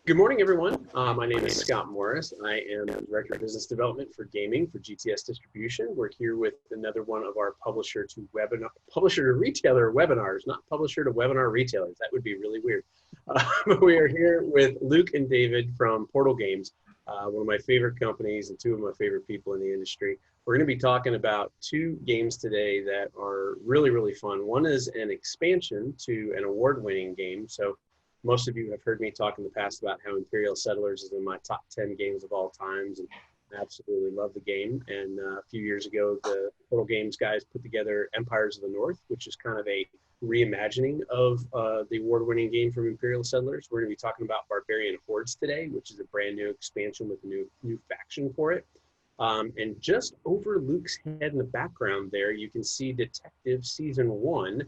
Good morning, everyone. My name is Scott Morris. I am the Director of Business Development for Gaming for GTS Distribution. We're here with another one of our publisher to retailer webinars, not publisher to webinar retailers. That would be really weird. We are here with Luke and David from Portal Games, one of my favorite companies and two of my favorite people in the industry. We're going to be talking about two games today that are really, really fun. One is an expansion to an award-winning game. So most of you have heard me talk in the past about how Imperial Settlers is in my top 10 games of all times, and I absolutely love the game. And a few years ago, the Portal Games guys put together Empires of the North, which is kind of a reimagining of the award-winning game from Imperial Settlers. We're going to be talking about Barbarian Hordes today, which is a brand new expansion with a new faction for it. And just over Luke's head in the background there, you can see Detective Season 1,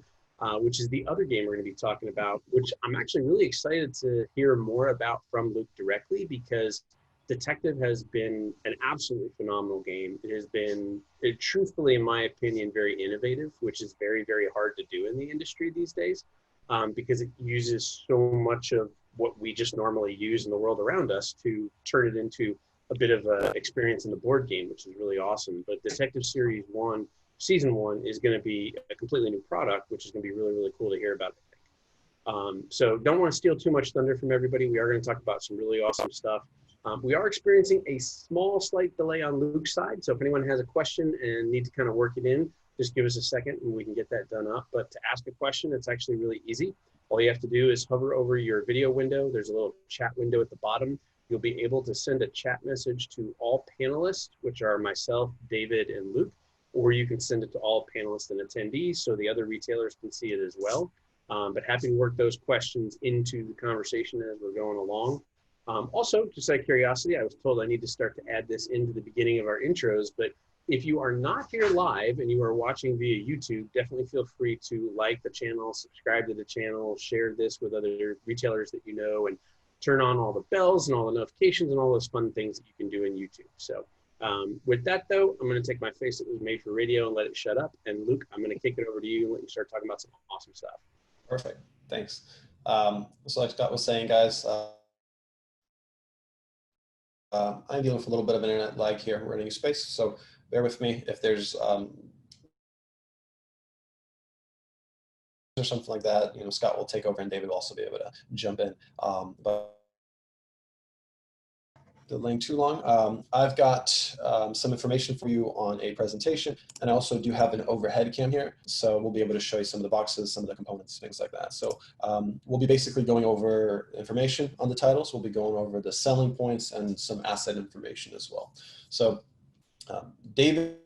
which is the other game we're going to be talking about, which I'm actually really excited to hear more about from Luke directly, because Detective has been an absolutely phenomenal game. It has been, truthfully, in my opinion, very innovative, which is very, very hard to do in the industry these days, because it uses so much of what we just normally use in the world around us to turn it into a bit of an experience in the board game, which is really awesome. But Detective Series 1, Season 1 is going to be a completely new product, which is going to be really, really cool to hear about, I think. So don't want to steal too much thunder from everybody. We are going to talk about some really awesome stuff. We are experiencing a slight delay on Luke's side. So if anyone has a question and need to kind of work it in, just give us a second and we can get that done up. But to ask a question, it's actually really easy. All you have to do is hover over your video window. There's a little chat window at the bottom. You'll be able to send a chat message to all panelists, which are myself, David, and Luke, or you can send it to all panelists and attendees so the other retailers can see it as well. But happy to work those questions into the conversation as we're going along. Also, just out of curiosity, I was told I need to start to add this into the beginning of our intros, but if you are not here live and you are watching via YouTube, definitely feel free to like the channel, subscribe to the channel, share this with other retailers that you know, and turn on all the bells and all the notifications and all those fun things that you can do in YouTube. So with that, though, I'm going to take my face that was made for radio and let it shut up. And Luke, I'm going to kick it over to you and let you start talking about some awesome stuff. Perfect. Thanks. So like Scott was saying, guys, I'm dealing with a little bit of an internet lag here. We're in a new space, so bear with me if there's or something like that. Scott will take over and David will also be able to jump in. But delaying too long. I've got some information for you on a presentation, and I also do have an overhead cam here, so we'll be able to show you some of the boxes, some of the components, things like that. So we'll be basically going over information on the titles. We'll be going over the selling points and some asset information as well. So David.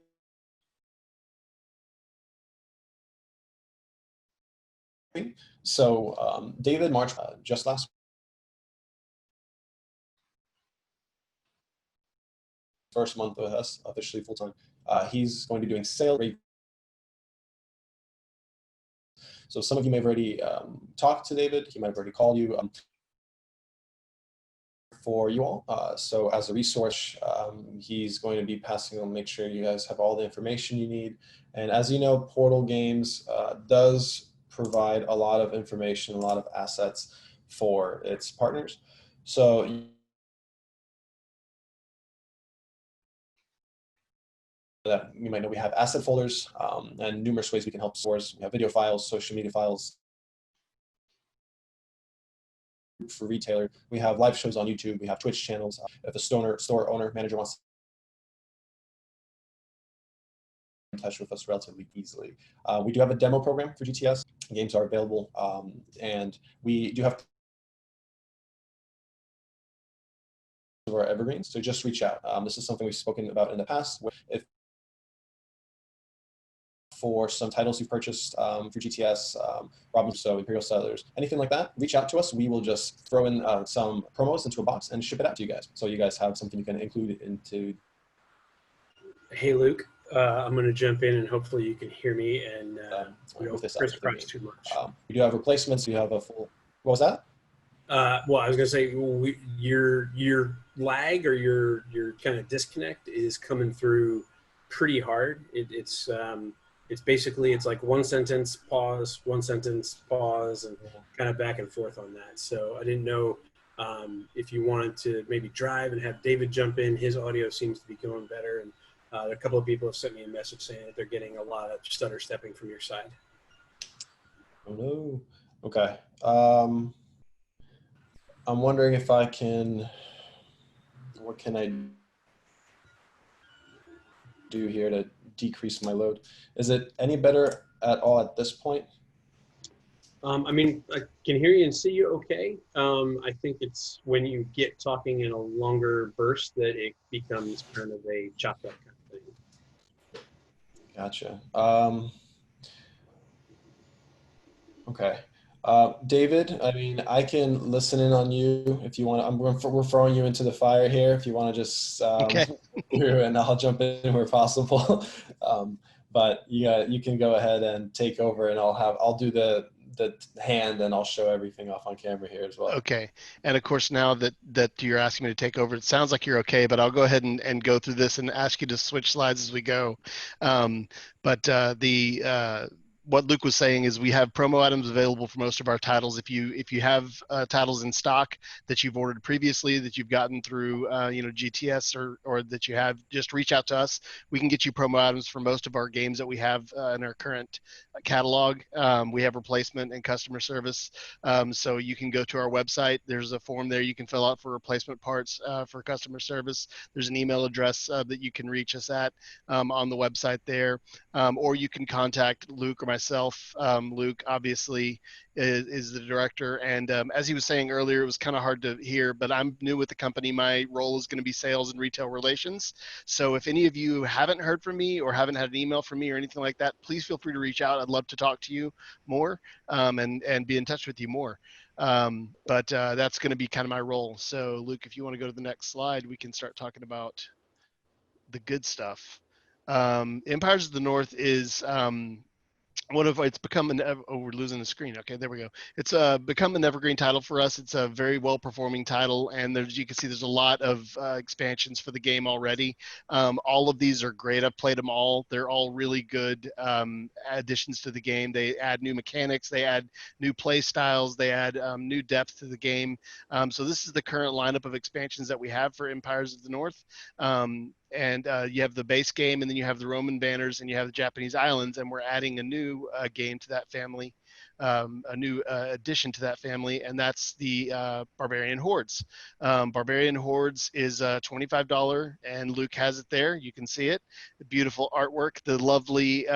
So David March just last first month with us officially full-time. He's going to be doing sales. So some of you may have already talked to David. He might have already called you for you all. So as a resource, he's going to be passing on, make sure you guys have all the information you need. And as you know, Portal Games does provide a lot of information, a lot of assets for its partners. So that you might know, we have asset folders and numerous ways we can help stores. We have video files, social media files for retailer. We have live shows on YouTube. We have Twitch channels. If a store owner, manager wants to get in touch with us relatively easily. We do have a demo program for GTS. Games are available, and we do have our evergreens. So just reach out. This is something we've spoken about in the past. If for some titles you've purchased for GTS, Robin, so Imperial Settlers, anything like that, reach out to us. We will just throw in some promos into a box and ship it out to you guys. So you guys have something you can include into. Hey, Luke, I'm going to jump in and hopefully you can hear me and we don't crisscross too much. We do have replacements. We have a full, what was that? Well, I was going to say your lag or your kind of disconnect is coming through pretty hard. It's basically, it's like one sentence, pause, and kind of back and forth on that. So I didn't know If you wanted to maybe drive and have David jump in, his audio seems to be going better. And a couple of people have sent me a message saying that they're getting a lot of stutter stepping from your side. Oh no. Okay. I'm wondering if I can, what can I do here to decrease my load? Is it any better at all at this point? I mean, I can hear you and see you okay. I think it's when you get talking in a longer burst that it becomes kind of a chopped up kind of thing. Gotcha. Okay. David, I mean, I can listen in on you if you want. We're throwing you into the fire here. If you want to just Okay. through, and I'll jump in where possible. But you can go ahead and take over, and I'll do the hand, and I'll show everything off on camera here as well. Okay. And of course, now that you're asking me to take over, it sounds like you're okay, but I'll go ahead and go through this and ask you to switch slides as we go. What Luke was saying is we have promo items available for most of our titles. If you have titles in stock that you've ordered previously, that you've gotten through GTS or that you have, just reach out to us. We can get you promo items for most of our games that we have in our current catalog. We have replacement and customer service. So you can go to our website. There's a form there you can fill out for replacement parts for customer service. There's an email address that you can reach us at on the website there. Or you can contact Luke or myself. Luke obviously is the director, and as he was saying earlier, it was kind of hard to hear, but I'm new with the company. My role is going to be sales and retail relations. So if any of you haven't heard from me or haven't had an email from me or anything like that, please feel free to reach out. I'd love to talk to you more and be in touch with you more. That's going to be kind of my role. So Luke, if you want to go to the next slide, we can start talking about the good stuff. Empires of the North is it's become we're losing the screen. Okay, there we go. It's become an evergreen title for us. It's a very well performing title, and you can see there's a lot of expansions for the game already. All of these are great. I've played them all. They're all really good additions to the game. They add new mechanics, they add new play styles, they add new depth to the game. So this is the current lineup of expansions that we have for Empires of the North. And you have the base game, and then you have the Roman banners, and you have the Japanese islands, and we're adding a new game to that family, a new addition to that family, and that's the Barbarian Hordes. Barbarian Hordes is $25, and Luke has it there. You can see it. The beautiful artwork, the lovely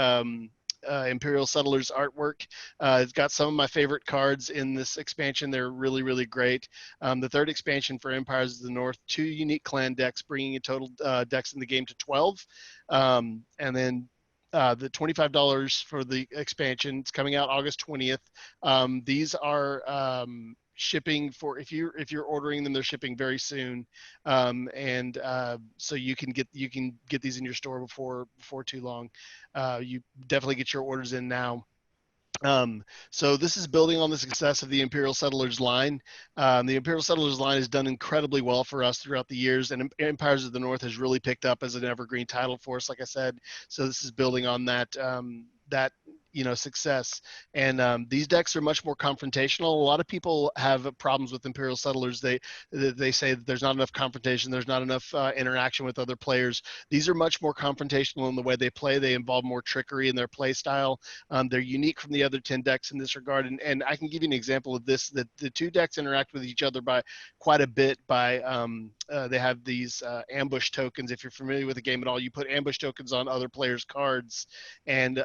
Imperial Settlers artwork. It's got some of my favorite cards in this expansion. They're really, really great. The third expansion for Empires of the North, 2 unique clan decks, bringing a total decks in the game to 12. And then the $25 for the expansion. It's coming out August 20th. These are shipping for if you're ordering them, they're shipping very soon, so you can get these in your store before too long. You definitely get your orders in now. So this is building on the success of the Imperial Settlers line. The Imperial Settlers line has done incredibly well for us throughout the years, and Empires of the North has really picked up as an evergreen title for us, like I said. So this is building on that success. And these decks are much more confrontational. A lot of people have problems with Imperial Settlers. They say that there's not enough confrontation, there's not enough interaction with other players. These are much more confrontational in the way they play. They involve more trickery in their play style. They're unique from the other 10 decks in this regard. And I can give you an example of this, that the 2 decks interact with each other by quite a bit by they have these ambush tokens. If you're familiar with the game at all, you put ambush tokens on other players' cards, and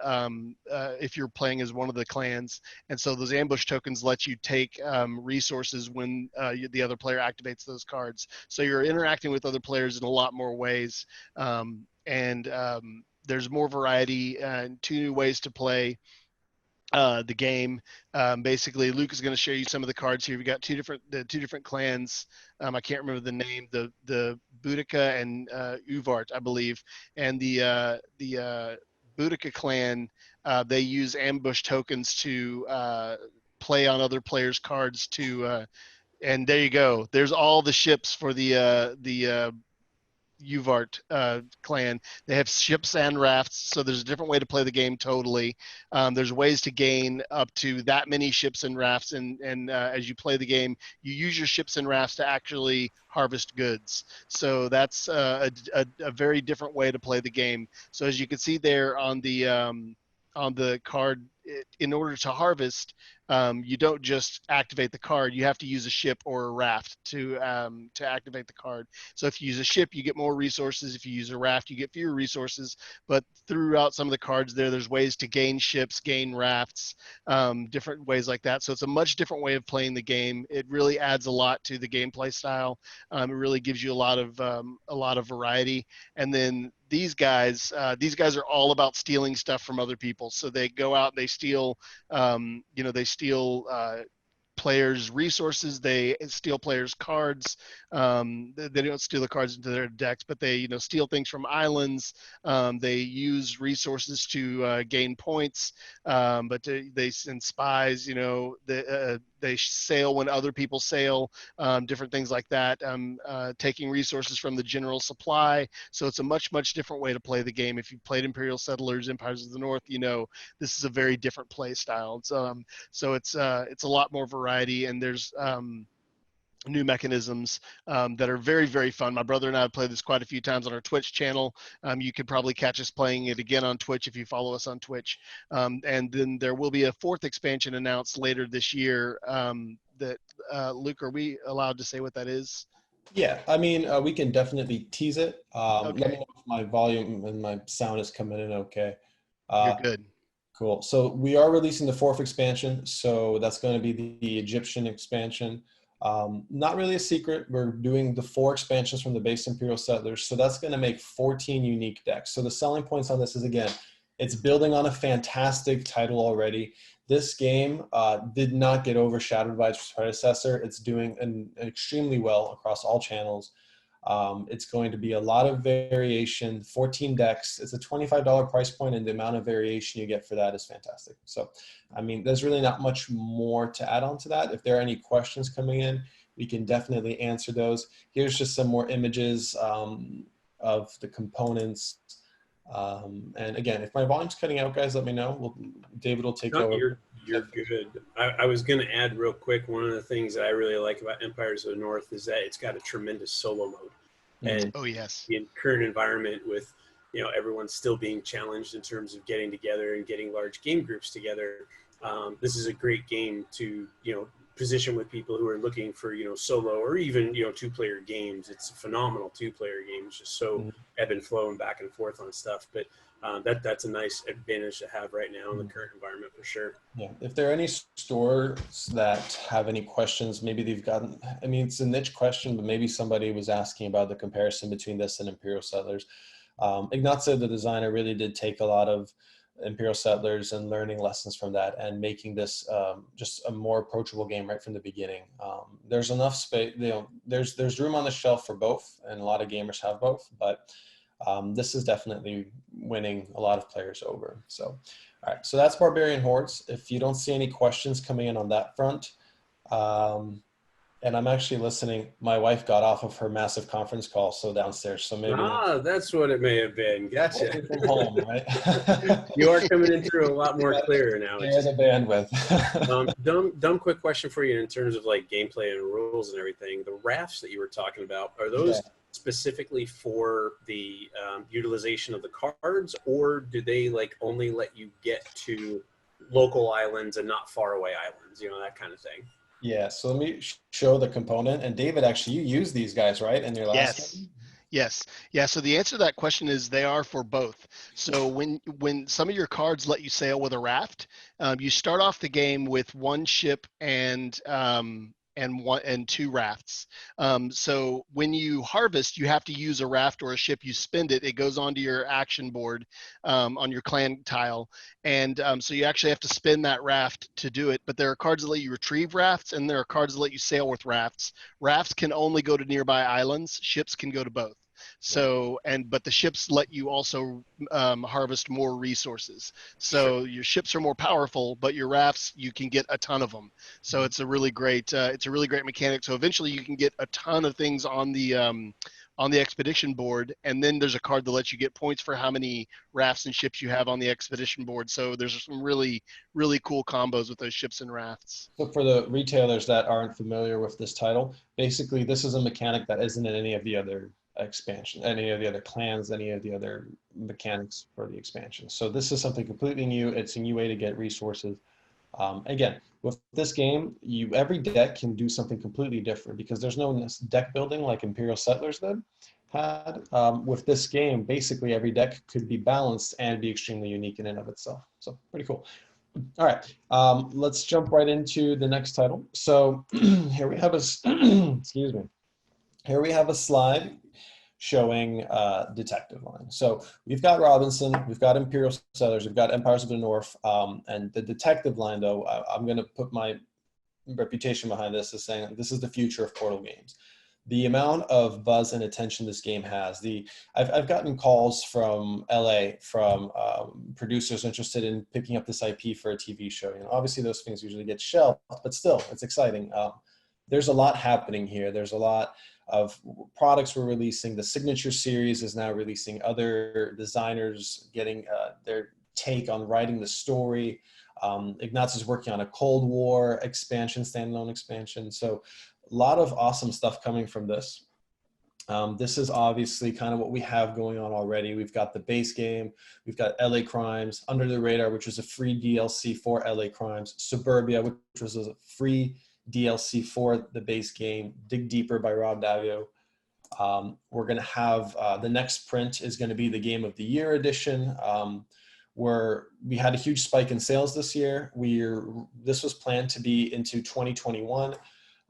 if you're playing as one of the clans, and so those ambush tokens let you take resources when the other player activates those cards. So you're interacting with other players in a lot more ways, and there's more variety and 2 new ways to play the game. Basically, Luke is going to show you some of the cards here. We got two different clans. I can't remember the name. The Boudica and Uvart, I believe, and the Boudica clan. They use ambush tokens to play on other players' cards to, and there you go. There's all the ships for the Uvart clan. They have ships and rafts, so there's a different way to play the game totally. There's ways to gain up to that many ships and rafts, and as you play the game, you use your ships and rafts to actually harvest goods. So that's a very different way to play the game. So as you can see there on the card, in order to harvest, you don't just activate the card. You have to use a ship or a raft to activate the card. So if you use a ship, you get more resources. If you use a raft, you get fewer resources. But throughout some of the cards there's ways to gain ships, gain rafts, different ways like that. So it's a much different way of playing the game. It really adds a lot to the gameplay style. It really gives you a lot of variety. And then these guys are all about stealing stuff from other people. So they go out and they steal, they steal players' resources. They steal players' cards. They don't steal the cards into their decks, but they steal things from islands. They use resources to gain points, but they send spies. They sail when other people sail. Different things like that. Taking resources from the general supply. So it's a much different way to play the game. If you've played Imperial Settlers, Empires of the North, this is a very different play style. So it's a lot more variety, and there's new mechanisms that are very fun. My brother and I have played this quite a few times on our Twitch channel. You could probably catch us playing it again on Twitch if you follow us on Twitch. And then there will be a 4th expansion announced later this year. Luke, are we allowed to say what that is? Yeah, I mean, we can definitely tease it. Okay. Let me know if my volume and my sound is coming in okay. You're good. Cool. So we are releasing the 4th expansion. So that's going to be the Egyptian expansion. Not really a secret. We're doing the 4 expansions from the base Imperial Settlers. So that's going to make 14 unique decks. So the selling points on this is, again, it's building on a fantastic title already. This game did not get overshadowed by its predecessor. It's doing extremely well across all channels. It's going to be a lot of variation, 14 decks. It's a $25 price point, and the amount of variation you get for that is fantastic. So, I mean, there's really not much more to add on to that. If there are any questions coming in, we can definitely answer those. Here's just some more images of the components. And again, if my volume's cutting out, guys, let me know. David will take over. You're good. I was going to add real quick, one of the things that I really like about Empires of the North is that it's got a tremendous solo mode. And oh yes, in current environment with everyone's still being challenged in terms of getting together and getting large game groups together, this is a great game to position with people who are looking for solo or even 2-player games. It's a phenomenal 2-player game. It's just so ebb and flow and back and forth on stuff, but that's a nice advantage to have right now in the current environment for sure. Yeah, if there are any stores that have any questions, maybe they've gotten, I mean, it's a niche question, but maybe somebody was asking about the comparison between this and Imperial Settlers. Ignacio, the designer, really did take a lot of Imperial Settlers and learning lessons from that and making this just a more approachable game right from the beginning. There's enough space, there's room on the shelf for both, and a lot of gamers have both, but this is definitely winning a lot of players over. So, all right, so that's Barbarian Hordes. If you don't see any questions coming in on that front, and I'm actually listening, my wife got off of her massive conference call, so downstairs, so maybe. That's what it may have been. Gotcha. From home, right? You are coming in through a lot more clearer now. There's a bandwidth. Dumb quick question for you in terms of like gameplay and rules and everything. The rafts that you were talking about, are those specifically for the utilization of the cards, or do they like only let you get to local islands and not far away islands, that kind of thing? Yeah, so let me show the component. And David, actually, you use these guys, right, in your last game? Yes. Yeah. So the answer to that question is they are for both. So when some of your cards let you sail with a raft, you start off the game with 1 ship and 2 rafts. So when you harvest, you have to use a raft or a ship. You spend it. It goes onto your action board on your clan tile. And so you actually have to spin that raft to do it. But there are cards that let you retrieve rafts, and there are cards that let you sail with rafts. Rafts can only go to nearby islands. Ships can go to both. So, but the ships let you also harvest more resources. So your ships are more powerful, but your rafts, you can get a ton of them. So it's a really great mechanic. So eventually you can get a ton of things on the on the expedition board, and then there's a card that lets you get points for how many rafts and ships you have on the expedition board. So there's some really, really cool combos with those ships and rafts. So for the retailers that aren't familiar with this title, basically this is a mechanic that isn't in any of the other expansion, any of the other clans, any of the other mechanics for the expansion. So this is something completely new. It's a new way to get resources. Again, with this game, every deck can do something completely different because there's no deck building like Imperial Settlers had. With this game, basically every deck could be balanced and be extremely unique in and of itself. So pretty cool. All right, let's jump right into the next title. So here we have a, excuse me. Here we have a slide showing Detective Line. So we've got Robinson, we've got Imperial Settlers, we've got Empires of the North, and the Detective Line, though, I'm going to put my reputation behind this as saying this is the future of Portal games. The amount of buzz and attention this game has, I've gotten calls from LA from producers interested in picking up this IP for a TV show. You know, obviously those things usually get shelved, but still, it's exciting. There's a lot happening here. There's a lot of products we're releasing. The Signature series is now releasing, other designers getting their take on writing the story. Ignatz is working on a Cold War expansion, standalone expansion. So a lot of awesome stuff coming from this. This is obviously kind of what we have going on already. We've got the base game. We've got LA Crimes, Under the Radar, which was a free DLC for LA Crimes, Suburbia, which was a free DLC for the base game, Dig Deeper by Rob Davio. We're going to have the next print is going to be the Game of the Year edition, where we had a huge spike in sales this year. This was planned to be into 2021,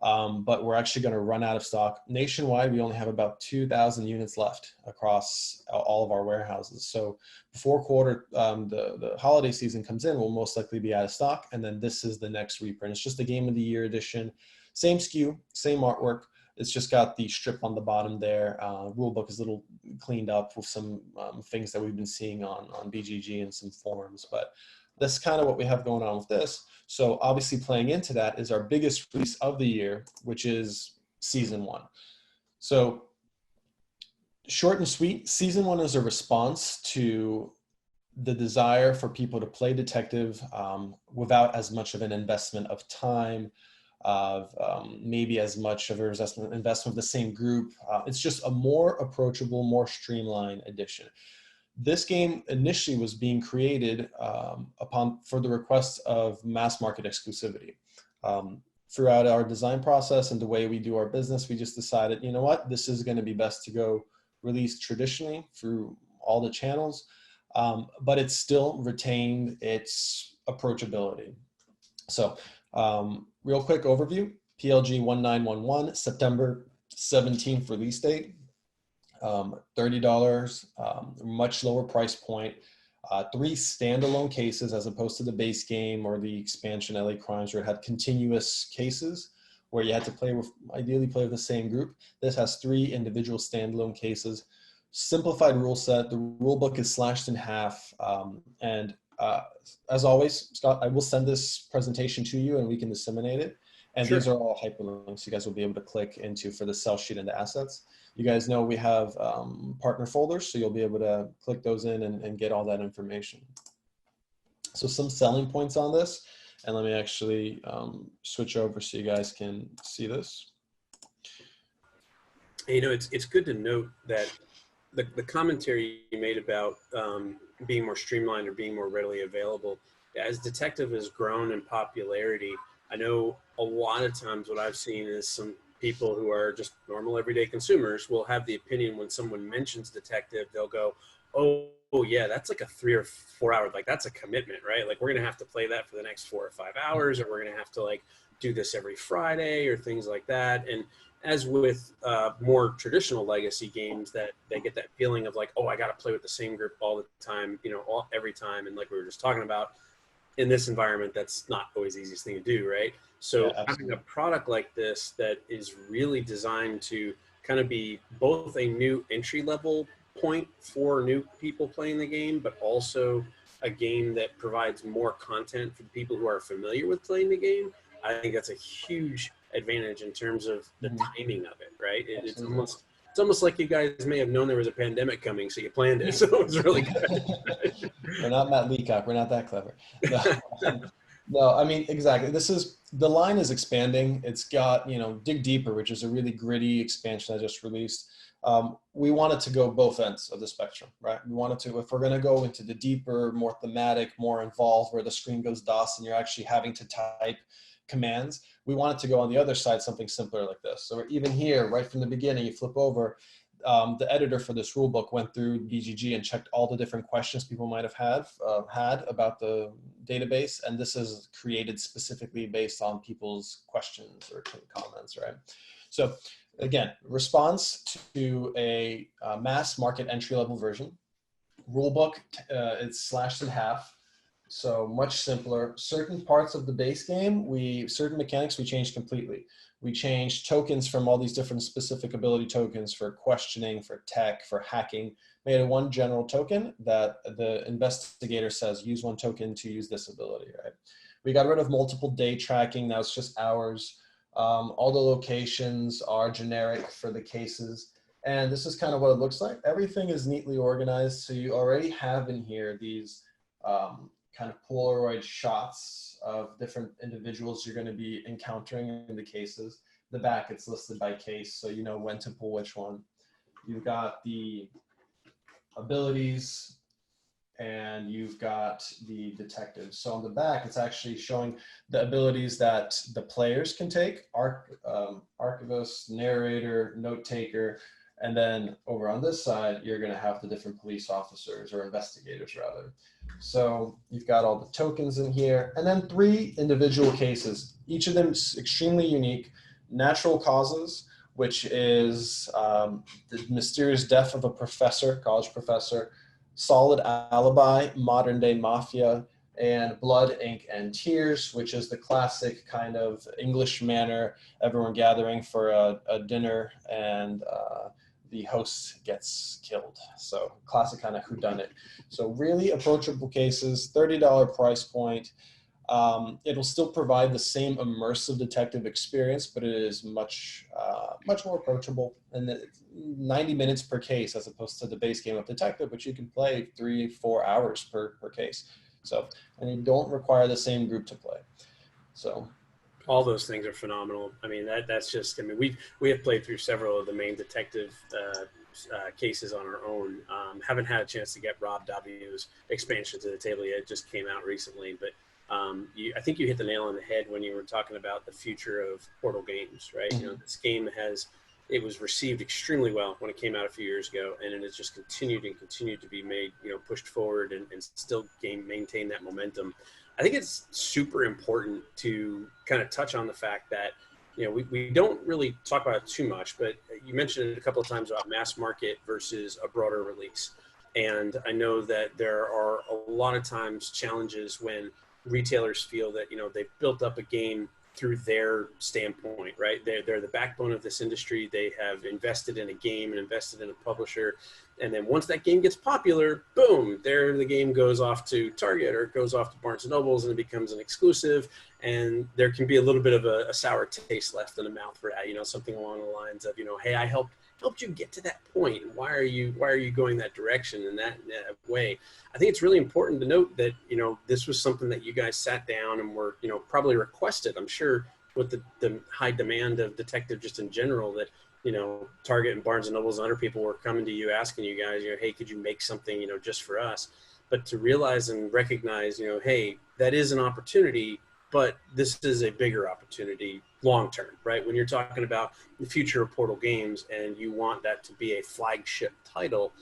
but we're actually going to run out of stock. Nationwide, we only have about 2,000 units left across all of our warehouses. So before the holiday season comes in, we'll most likely be out of stock. And then this is the next reprint. It's just the Game of the Year edition. Same SKU, same artwork. It's just got the strip on the bottom there. Rulebook is a little cleaned up with some things that we've been seeing on BGG and some forums. But that's kind of what we have going on with this. So obviously playing into that is our biggest release of the year, which is Season 1. So short and sweet, Season 1 is a response to the desire for people to play detective without as much of an investment of time, of maybe as much of an investment of the same group. It's just a more approachable, more streamlined edition. This game initially was being created for the request of mass market exclusivity. Throughout our design process and the way we do our business, we just decided, you know what, this is going to be best to go release traditionally through all the channels, but it still retained its approachability. So real quick overview, PLG 1911, September 17th release date. $30, much lower price point, 3 standalone cases as opposed to the base game or the expansion LA Crimes where it had continuous cases where you had to ideally play with the same group. This has 3 individual standalone cases, simplified rule set. The rule book is slashed in half. And as always, Scott, I will send this presentation to you and we can disseminate it. And Sure. These are all hyperlinks you guys will be able to click into for the sell sheet and the assets. You guys know we have partner folders, so you'll be able to click those in and get all that information. So some selling points on this, and let me actually switch over so you guys can see this. You know, it's good to note that the commentary you made about being more streamlined or being more readily available, as Detective has grown in popularity, I know a lot of times what I've seen is some people who are just normal everyday consumers will have the opinion when someone mentions Detective, they'll go, oh yeah, that's like a 3 or 4 hour, like that's a commitment, right? Like we're gonna have to play that for the next 4 or 5 hours, or we're gonna have to like do this every Friday or things like that. And as with more traditional legacy games, that they get that feeling of like, oh, I gotta play with the same group all the time, you know, every time. And like we were just talking about, in this environment, that's not always the easiest thing to do, right? So Yeah, having a product like this that is really designed to kind of be both a new entry level point for new people playing the game, but also a game that provides more content for the people who are familiar with playing the game, I think that's a huge advantage in terms of the timing of it, right? It's it's almost like you guys may have known there was a pandemic coming, so you planned it. So it was really good. We're not Matt Leacock. We're not that clever. No, no, I mean, exactly. The line is expanding. It's got, Dig Deeper, which is a really gritty expansion I just released. We wanted to go both ends of the spectrum, right? We wanted to, if we're going to go into the deeper, more thematic, more involved, where the screen goes DOS and you're actually having to type commands, we wanted to go on the other side, something simpler like this. So even here, right from the beginning, you flip over, the editor for this rule book went through BGG and checked all the different questions people might have had about the database. And this is created specifically based on people's questions or comments, right? So again, response to a mass market entry-level version. Rulebook, it's slashed in half, so much simpler. Certain parts of the base game, certain mechanics we changed completely. We changed tokens from all these different specific ability tokens for questioning, for tech, for hacking. Made it one general token that the investigator says, use one token to use this ability, right? We got rid of multiple day tracking, now it's just hours. All the locations are generic for the cases. And this is kind of what it looks like. Everything is neatly organized. So you already have in here these kind of Polaroid shots of different individuals you're going to be encountering in the cases. The back, it's listed by case, so you know when to pull which one. You've got the abilities, and you've got the detectives. So on the back, it's actually showing the abilities that the players can take, archivist, narrator, note taker, and then over on this side, you're gonna have the different police officers or investigators rather. So you've got all the tokens in here, and then 3 individual cases. Each of them is extremely unique. Natural causes, which is the mysterious death of a professor, college professor, solid alibi, modern day mafia, and blood, ink, and tears, which is the classic kind of English manner, everyone gathering for a dinner and the host gets killed. So classic kind of whodunit. So really approachable cases, $30 price point. It'll still provide the same immersive detective experience, but it is much more approachable. And 90 minutes per case, as opposed to the base game of detective, which you can play 3-4 hours per case. So, and you don't require the same group to play. So, all those things are phenomenal. I mean, that's just. I mean, we have played through several of the main detective cases on our own. Haven't had a chance to get Rob W's expansion to the table yet. It just came out recently, but. I think you hit the nail on the head when you were talking about the future of Portal games, right? You know, this game it was received extremely well when it came out a few years ago, and it has just continued to be made, pushed forward and still maintain that momentum. I think it's super important to kind of touch on the fact that, we don't really talk about it too much, but you mentioned it a couple of times about mass market versus a broader release. And I know that there are a lot of times challenges when retailers feel that they've built up a game through their standpoint, right? They're the backbone of this industry. They have invested in a game and invested in a publisher, and then once that game gets popular, boom, there the game goes off to Target or it goes off to Barnes and Nobles and it becomes an exclusive, and there can be a little bit of a sour taste left in the mouth for that, something along the lines of, hey, I helped you get to that point. Why are you going that direction in that way? I think it's really important to note that, this was something that you guys sat down and were, probably requested. I'm sure with the high demand of detective just in general that, Target and Barnes and Nobles and other people were coming to you, asking you guys, hey, could you make something, just for us? But to realize and recognize, hey, that is an opportunity, but this is a bigger opportunity long term, right? When you're talking about the future of Portal games and you want that to be a flagship title,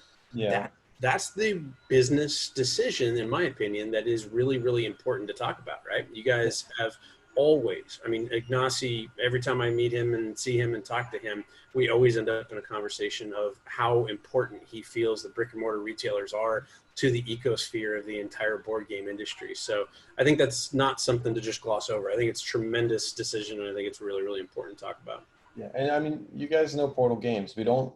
that's the business decision, in my opinion, that is really, really important to talk about, right? You guys have always, Ignacy, every time I meet him and see him and talk to him, we always end up in a conversation of how important he feels the brick and mortar retailers are to the ecosphere of the entire board game industry. So I think that's not something to just gloss over. I think it's a tremendous decision, and I think it's really, really important to talk about. Yeah, and you guys know Portal Games. We don't.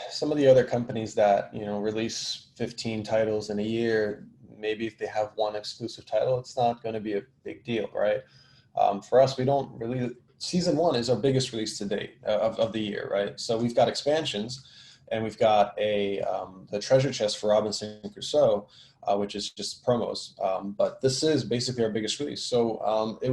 Some of the other companies that release 15 titles in a year, maybe if they have one exclusive title, it's not going to be a big deal, right? For us, we don't really season 1 is our biggest release to date of the year, right? So we've got expansions, and we've got the treasure chest for Robinson Crusoe, which is just promos. But this is basically our biggest release. So it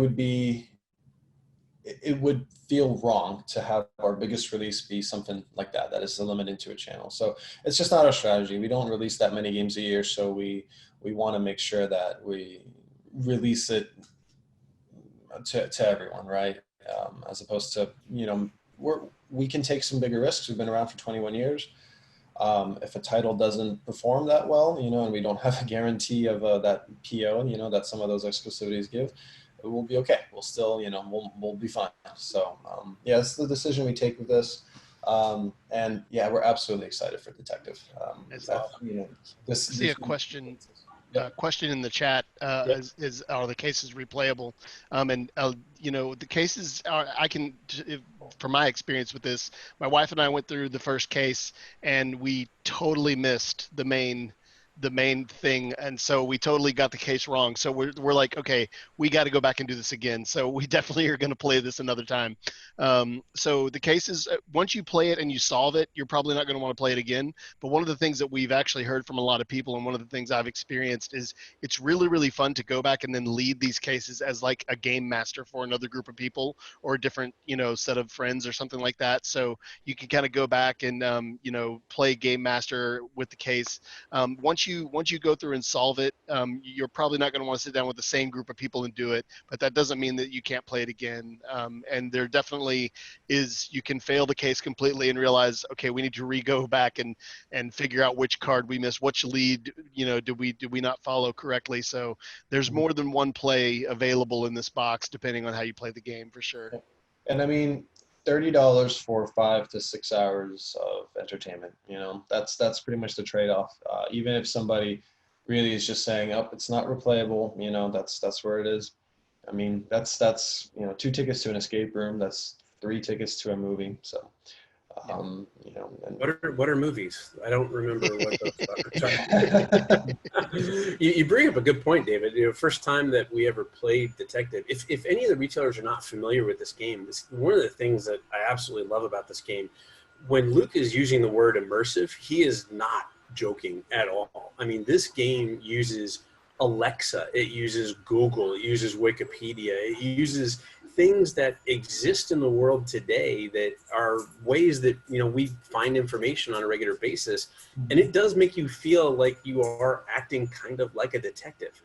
would feel wrong to have our biggest release be something like that is the limit into a channel. So it's just not our strategy. We don't release that many games a year, so we want to make sure that we release it to everyone, right? As opposed to, we can take some bigger risks. We've been around for 21 years. If a title doesn't perform that well, and we don't have a guarantee of that PO, that some of those exclusivities give, it will be okay. We'll still, we'll be fine. So, it's the decision we take with this. And yeah, we're absolutely excited for Detective. I see a question. Question in the chat is are the cases replayable? The cases are, from my experience with this, my wife and I went through the first case and we totally missed the main thing, and so we totally got the case wrong. So we're like, okay, we got to go back and do this again. So we definitely are going to play this another time. So the cases, once you play it and you solve it, you're probably not going to want to play it again. But one of the things that we've actually heard from a lot of people, and one of the things I've experienced, is it's really, really fun to go back and then lead these cases as like a game master for another group of people or a different, set of friends or something like that. So you can kind of go back and, play game master with the case. Once you go through and solve it, you're probably not going to want to sit down with the same group of people and do it, but that doesn't mean that you can't play it again. And there definitely is, you can fail the case completely and realize, okay, we need to go back and figure out which card we missed, which lead, did we not follow correctly. So there's more than one play available in this box, depending on how you play the game, for sure. And I mean, $30 for 5 to 6 hours of entertainment, that's pretty much the trade-off. Even if somebody really is just saying, oh, it's not replayable, that's where it is. I mean, that's 2 tickets to an escape room, that's 3 tickets to a movie. So and what are movies? I don't remember what those are. You bring up a good point, David. First time that we ever played Detective. If any of the retailers are not familiar with this game, one of the things that I absolutely love about this game, when Luke is using the word immersive, he is not joking at all. I mean, this game uses Alexa, it uses Google, it uses Wikipedia, it uses things that exist in the world today that are ways that we find information on a regular basis, and it does make you feel like you are acting kind of like a detective.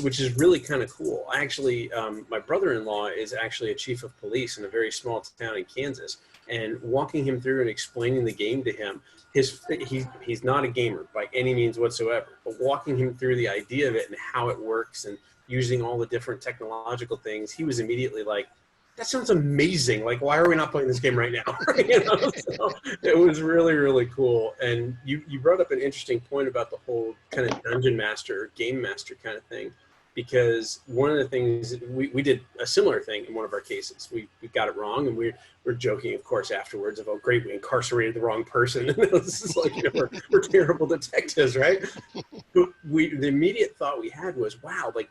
Which is really kind of cool. I actually, my brother-in-law is actually a chief of police in a very small town in Kansas, and walking him through and explaining the game to him, he's not a gamer by any means whatsoever, but walking him through the idea of it and how it works and using all the different technological things, he was immediately like, that sounds amazing. Like, why are we not playing this game right now? So it was really, really cool. And you brought up an interesting point about the whole kind of dungeon master, game master kind of thing, because one of the things, we did a similar thing in one of our cases. We got it wrong, and we're joking, of course, afterwards of, oh, great, we incarcerated the wrong person. This is like, we're terrible detectives, right? But the immediate thought we had was, wow, like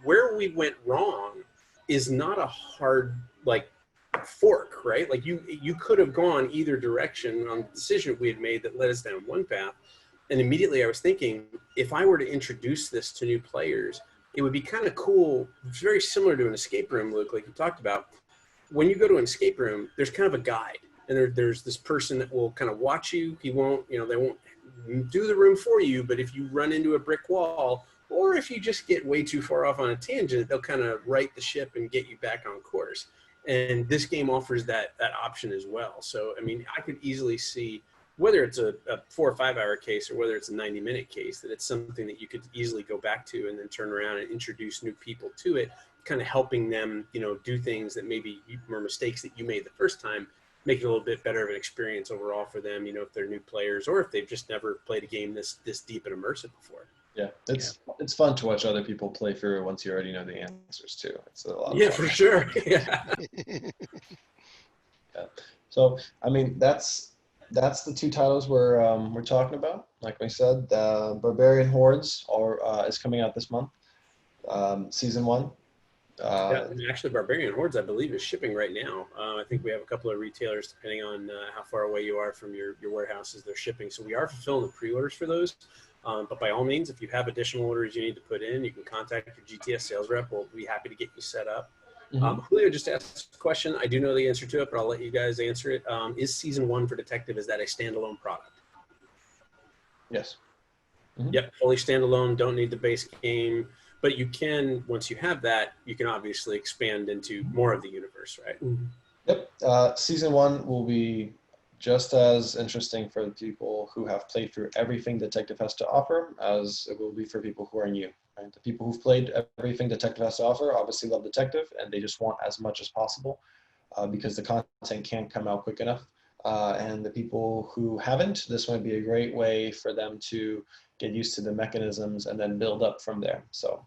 where we went wrong is not a hard fork, right? Like you could have gone either direction on the decision we had made that led us down one path. And immediately I was thinking, if I were to introduce this to new players, it would be kind of cool. It's very similar to an escape room, Luke, like you talked about. When you go to an escape room, there's kind of a guide, and there's this person that will kind of watch you. He won't, they won't do the room for you, but if you run into a brick wall, or if you just get way too far off on a tangent, they'll kind of right the ship and get you back on course. And this game offers that option as well. So, I mean, I could easily see, whether it's a 4 or 5 hour case or whether it's a 90-minute case, that it's something that you could easily go back to and then turn around and introduce new people to it, kind of helping them, do things that maybe were mistakes that you made the first time, make it a little bit better of an experience overall for them, if they're new players or if they've just never played a game this deep and immersive before. Yeah, it's fun to watch other people play through once you already know the answers too. It's a lot of fun. For sure. Yeah. So, I mean, that's the 2 titles we're talking about. Like we said, Barbarian Hordes is coming out this month, season 1. Yeah, and actually, Barbarian Hordes, I believe, is shipping right now. I think we have a couple of retailers, depending on how far away you are from your warehouses, they're shipping. So we are fulfilling the pre-orders for those. But by all means, if you have additional orders you need to put in, you can contact your GTS sales rep. We'll be happy to get you set up. Julio just asked a question. I do know the answer to it, but I'll let you guys answer it. Is Season 1 for Detective, is that a standalone product? Yes. Yep, fully standalone, don't need the base game. But you can, once you have that, you can obviously expand into more of the universe, right? Yep. Season 1 will be just as interesting for the people who have played through everything Detective has to offer as it will be for people who are new. Right? The people who've played everything Detective has to offer obviously love Detective, and they just want as much as possible because the content can't come out quick enough. And the people who haven't, this might be a great way for them to get used to the mechanisms and then build up from there. So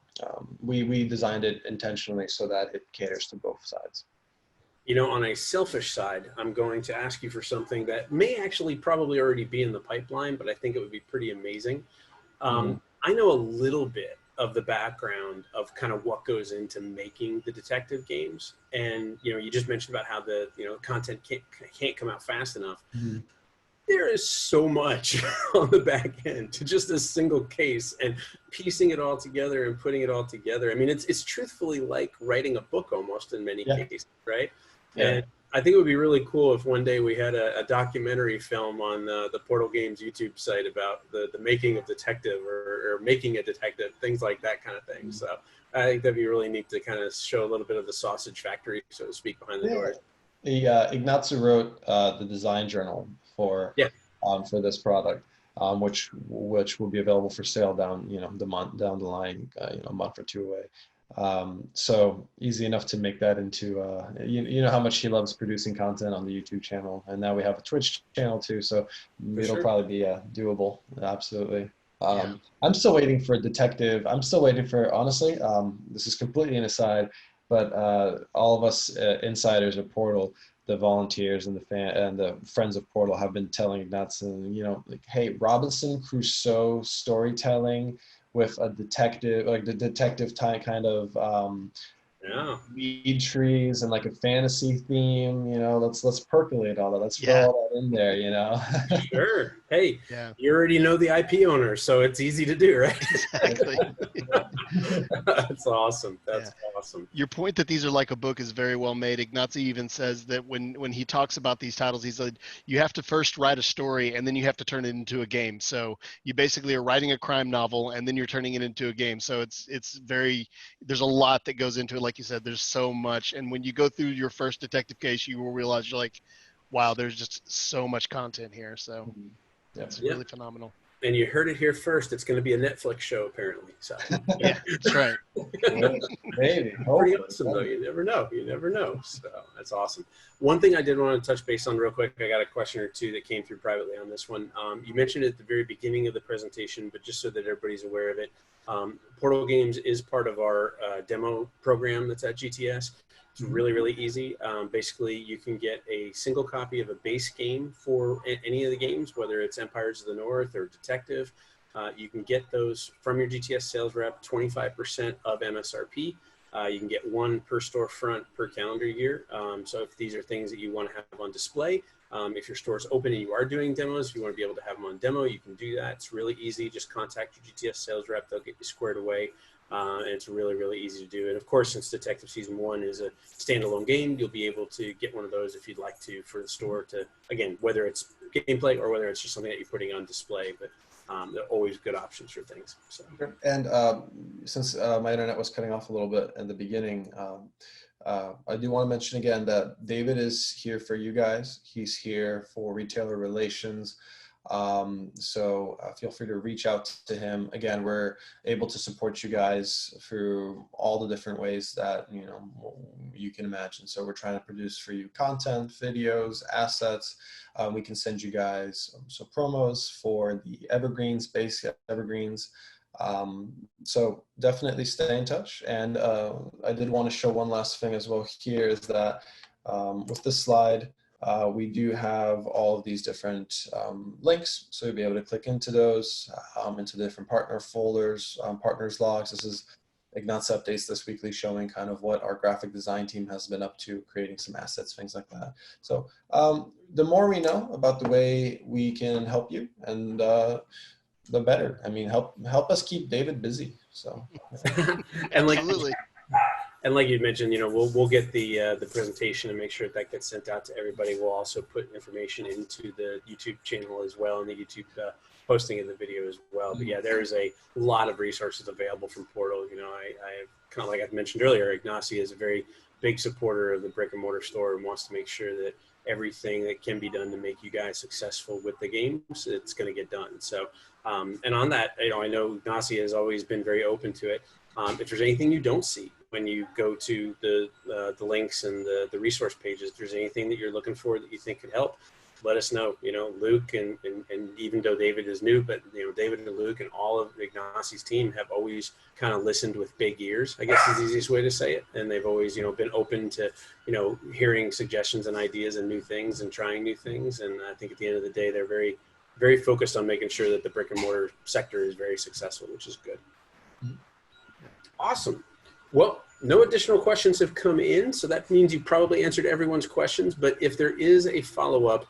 we designed it intentionally so that it caters to both sides. You know, on a selfish side, I'm going to ask you for something that may actually probably already be in the pipeline, but I think it would be pretty amazing. I know a little bit of the background of kind of what goes into making the detective games. And, you know, you just mentioned about how the, you know, content can't come out fast enough. There is so much on the back end to just a single case and piecing it all together and putting it all together. I mean, it's truthfully like writing a book almost in many cases, right? Yeah. And I think it would be really cool if one day we had a documentary film on the Portal Games YouTube site about the making of Detective or making a detective, things like that kind of thing. So I think that'd be really neat to kind of show a little bit of the sausage factory, so to speak, behind the doors. Ignacio wrote the design journal for this product, which will be available for sale down the line, a month or two away. So easy enough to make that into you know how much he loves producing content on the YouTube channel, and now we have a Twitch channel too, so it'll probably be doable. Absolutely. I'm still waiting for Detective. I'm still waiting for, honestly, this is completely an aside, but all of us insiders of Portal, the volunteers and the friends of Portal have been telling Ignacio, you know, like, hey, Robinson Crusoe storytelling with a detective, like the detective type kind of weed trees and like a fantasy theme, you know, let's percolate all that. Let's throw all that in there, you know. Sure. Hey, you already know the IP owner, so it's easy to do, right? Exactly. That's awesome. That's awesome. Your point that these are like a book is very well made. Ignacio even says that when he talks about these titles, he said you have to first write a story and then you have to turn it into a game. So you basically are writing a crime novel and then you're turning it into a game. So it's very, there's a lot that goes into it. Like you said, there's so much. And when you go through your first detective case, you will realize you're like, wow, there's just so much content here. So it's really phenomenal. And you heard it here first. It's going to be a Netflix show, apparently. So yeah, that's right. Maybe. Pretty awesome, though. You never know. You never know. So that's awesome. One thing I did want to touch base on real quick. I got a question or two that came through privately on this one. You mentioned it at the very beginning of the presentation, but just so that everybody's aware of it, Portal Games is part of our demo program that's at GTS. It's really, really easy. Basically, you can get a single copy of a base game for any of the games, whether it's Empires of the North or Detective. You can get those from your GTS sales rep, 25% of MSRP. You can get one per storefront per calendar year. So if these are things that you want to have on display, if your store's open and you are doing demos, if you want to be able to have them on demo, you can do that. It's really easy. Just contact your GTS sales rep. They'll get you squared away. And it's really, really easy to do. And of course, since Detective Season 1 is a standalone game, you'll be able to get one of those if you'd like to for the store to, again, whether it's gameplay or whether it's just something that you're putting on display. But they're always good options for things. So. And since my internet was cutting off a little bit in the beginning, I do want to mention again that David is here for you guys. He's here for retailer relations. So feel free to reach out to him. Again, we're able to support you guys through all the different ways that, you know, you can imagine. So we're trying to produce for you content, videos, assets. We can send you guys some promos for the evergreens, base evergreens. So definitely stay in touch. And I did want to show one last thing as well here is that with this slide, we do have all of these different links, so you'll be able to click into those, into different partner folders, partners logs. This is Ignacy updates this weekly, showing kind of what our graphic design team has been up to, creating some assets, things like that. So the more we know about the way we can help you, and the better. I mean, help us keep David busy. So Absolutely. And like you mentioned, we'll get the presentation and make sure that gets sent out to everybody. We'll also put information into the YouTube channel as well, and the YouTube posting of the video as well. But yeah, there is a lot of resources available from Portal. I kind of, like I mentioned earlier, Ignacy is a very big supporter of the brick and mortar store and wants to make sure that everything that can be done to make you guys successful with the games, it's going to get done. So, and on that, I know Ignacy has always been very open to it. If there's anything you don't see when you go to the links and the resource pages, if there's anything that you're looking for that you think could help, let us know. Luke and even though David is new, but David and Luke and all of Ignacy's team have always kind of listened with big ears, I guess is the easiest way to say it. And they've always, been open to, hearing suggestions and ideas and new things and trying new things. And I think at the end of the day, they're very, very focused on making sure that the brick and mortar sector is very successful, which is good. Awesome. Well, no additional questions have come in, so that means you probably answered everyone's questions. But if there is a follow-up,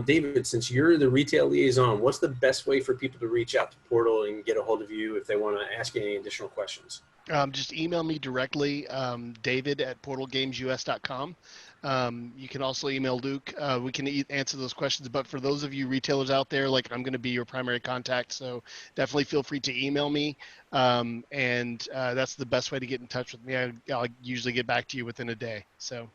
David, since you're the retail liaison, what's the best way for people to reach out to Portal and get a hold of you if they want to ask you any additional questions? Just email me directly, david@portalgamesus.com. You can also email Luke. We can answer those questions. But for those of you retailers out there, like, I'm going to be your primary contact, so definitely feel free to email me. And that's the best way to get in touch with me. I'll usually get back to you within a day. So.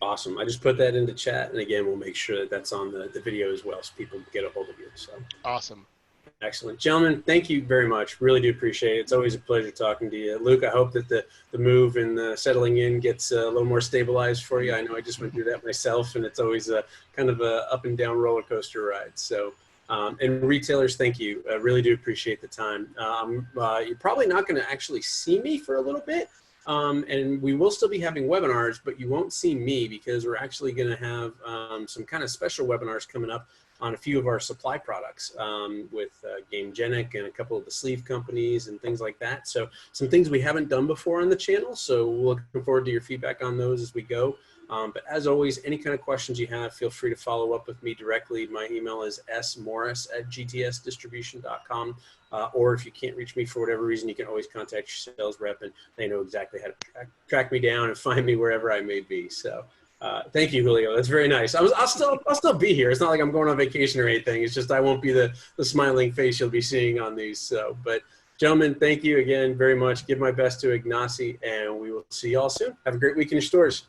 Awesome. I just put that into chat. And again, we'll make sure that that's on the video as well, so people get a hold of you. So awesome. Excellent. Gentlemen, thank you very much. Really do appreciate it. It's always a pleasure talking to you. Luke, I hope that the move and the settling in gets a little more stabilized for you. I know I just went through that myself, and it's always a kind of a up and down roller coaster ride. So, and retailers, thank you. I really do appreciate the time. You're probably not going to actually see me for a little bit. And we will still be having webinars, but you won't see me because we're actually going to have some kind of special webinars coming up on a few of our supply products with GameGenic and a couple of the sleeve companies and things like that. So some things we haven't done before on the channel. So we're looking forward to your feedback on those as we go. But as always, any kind of questions you have, feel free to follow up with me directly. My email is smorris@gtsdistribution.com. Or if you can't reach me for whatever reason, you can always contact your sales rep, and they know exactly how to track me down and find me wherever I may be. So thank you, Julio. That's very nice. I'll still be here. It's not like I'm going on vacation or anything. It's just I won't be the smiling face you'll be seeing on these. So, but gentlemen, thank you again very much. Give my best to Ignacy, and we will see you all soon. Have a great week in your stores.